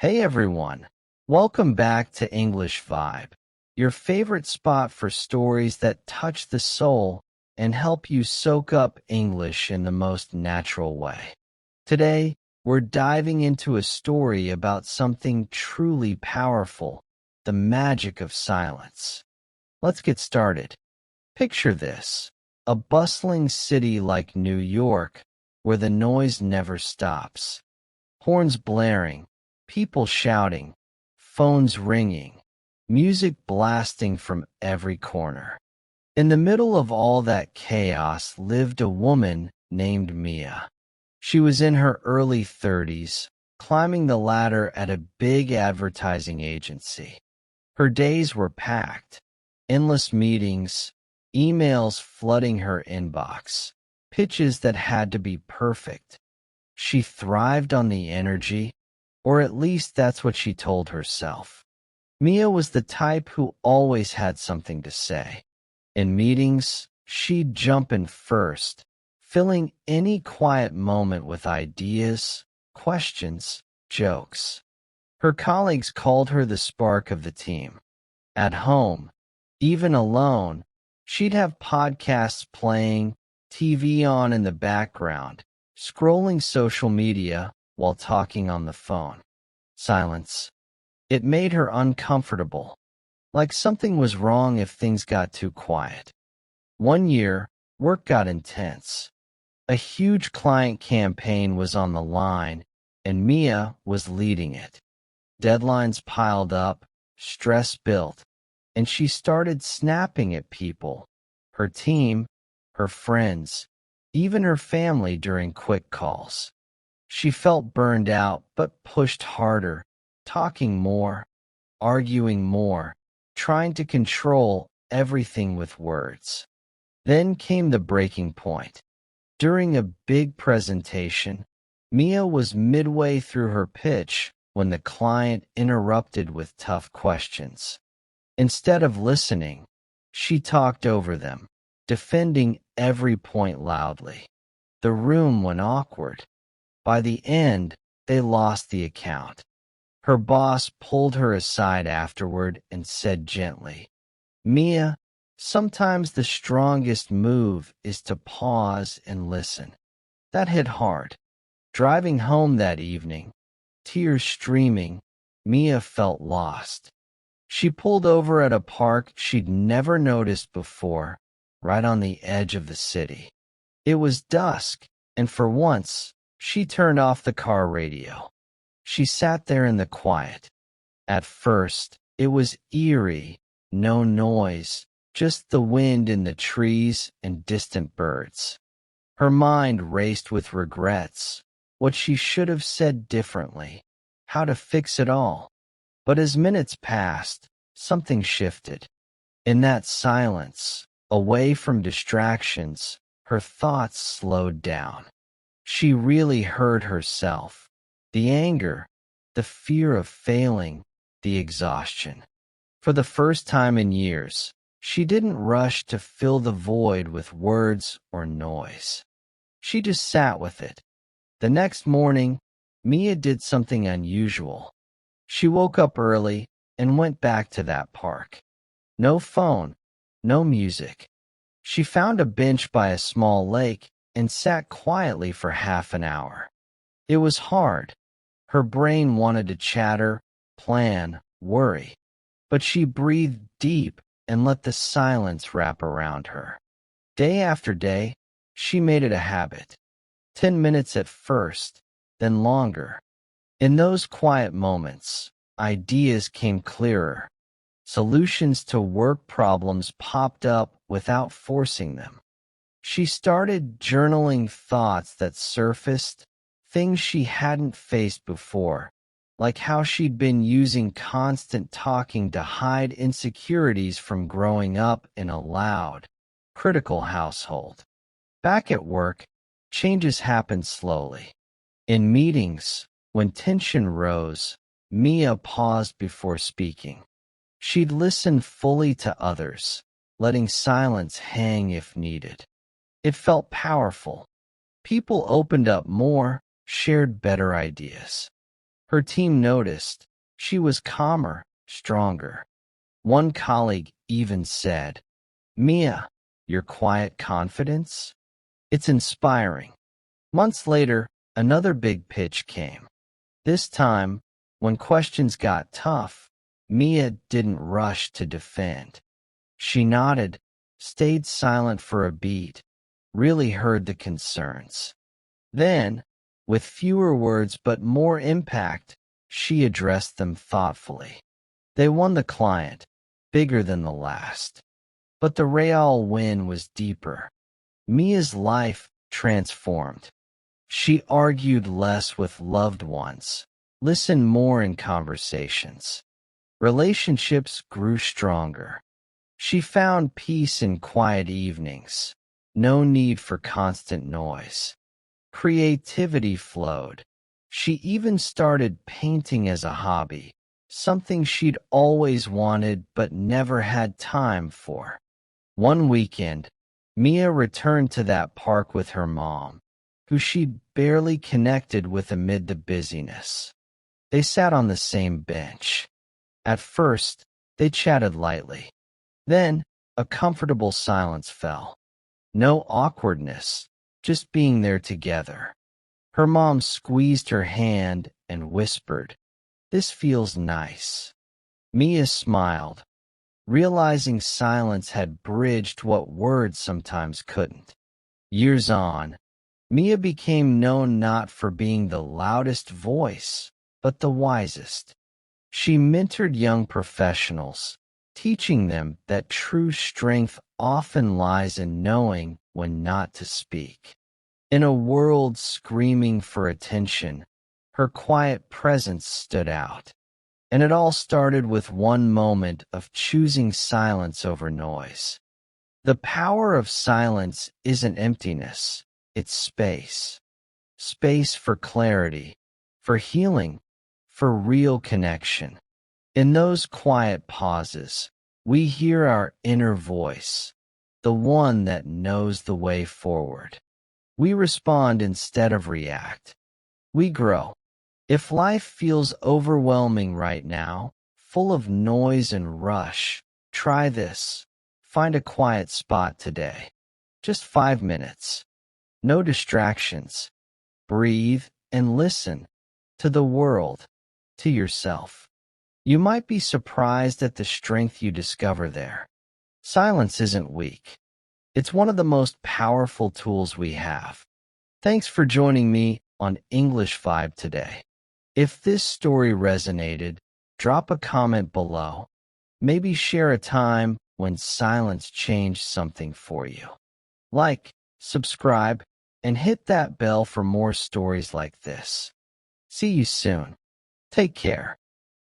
Hey everyone, welcome back to English Vibe, your favorite spot for stories that touch the soul and help you soak up English in the most natural way. Today, we're diving into a story about something truly powerful, the magic of silence. Let's get started. Picture this, a bustling city like New York, where the noise never stops. Horns blaring, people shouting, phones ringing, music blasting from every corner. In the middle of all that chaos lived a woman named Mia. She was in her early 30s, climbing the ladder at a big advertising agency. Her days were packed, endless meetings, emails flooding her inbox, pitches that had to be perfect. She thrived on the energy, or at least that's what she told herself. Mia was the type who always had something to say. In meetings, she'd jump in first, filling any quiet moment with ideas, questions, jokes. Her colleagues called her the spark of the team. At home, even alone, she'd have podcasts playing, TV on in the background, scrolling social media while talking on the phone. Silence. It made her uncomfortable, like something was wrong if things got too quiet. One year, work got intense. A huge client campaign was on the line, and Mia was leading it. Deadlines piled up, stress built, and she started snapping at people, her team, her friends, even her family during quick calls. She felt burned out but pushed harder, talking more, arguing more, trying to control everything with words. Then came the breaking point. During a big presentation, Mia was midway through her pitch when the client interrupted with tough questions. Instead of listening, she talked over them, defending every point loudly. The room went awkward. By the end, they lost the account. Her boss pulled her aside afterward and said gently, "Mia, sometimes the strongest move is to pause and listen." That hit hard. Driving home that evening, tears streaming, Mia felt lost. She pulled over at a park she'd never noticed before, right on the edge of the city. It was dusk, and for once, she turned off the car radio. She sat there in the quiet. At first, it was eerie, no noise, just the wind in the trees and distant birds. Her mind raced with regrets, what she should have said differently, how to fix it all. But as minutes passed, something shifted. In that silence, away from distractions, her thoughts slowed down. She really heard herself. The anger, the fear of failing, the exhaustion. For the first time in years, she didn't rush to fill the void with words or noise. She just sat with it. The next morning, Mia did something unusual. She woke up early and went back to that park. No phone, no music. She found a bench by a small lake and sat quietly for half an hour. It was hard. Her brain wanted to chatter, plan, worry. But she breathed deep and let the silence wrap around her. Day after day, she made it a habit. 10 minutes at first, then longer. In those quiet moments, ideas came clearer. Solutions to work problems popped up without forcing them. She started journaling thoughts that surfaced, things she hadn't faced before, like how she'd been using constant talking to hide insecurities from growing up in a loud, critical household. Back at work, changes happened slowly. In meetings, when tension rose, Mia paused before speaking. She'd listen fully to others, letting silence hang if needed. It felt powerful. People opened up more, shared better ideas. Her team noticed she was calmer, stronger. One colleague even said, "Mia, your quiet confidence? It's inspiring." Months later, another big pitch came. This time, when questions got tough, Mia didn't rush to defend. She nodded, stayed silent for a beat, really heard the concerns. Then, with fewer words but more impact, she addressed them thoughtfully. They won the client, bigger than the last. But the real win was deeper. Mia's life transformed. She argued less with loved ones, listened more in conversations. Relationships grew stronger. She found peace in quiet evenings, no need for constant noise. Creativity flowed. She even started painting as a hobby, something she'd always wanted but never had time for. One weekend, Mia returned to that park with her mom, who she'd barely connected with amid the busyness. They sat on the same bench. At first, they chatted lightly. Then, a comfortable silence fell. No awkwardness, just being there together. Her mom squeezed her hand and whispered, "This feels nice." Mia smiled, realizing silence had bridged what words sometimes couldn't. Years on, Mia became known not for being the loudest voice, but the wisest. She mentored young professionals, teaching them that true strength often lies in knowing when not to speak. In a world screaming for attention, her quiet presence stood out. And it all started with one moment of choosing silence over noise. The power of silence isn't emptiness, it's space. Space for clarity, for healing, for real connection. In those quiet pauses, we hear our inner voice, the one that knows the way forward. We respond instead of react. We grow. If life feels overwhelming right now, full of noise and rush, try this. Find a quiet spot today. Just 5 minutes. No distractions. Breathe and listen to the world, to yourself. You might be surprised at the strength you discover there. Silence isn't weak. It's one of the most powerful tools we have. Thanks for joining me on English Vibe today. If this story resonated, drop a comment below. Maybe share a time when silence changed something for you. Like, subscribe, and hit that bell for more stories like this. See you soon. Take care.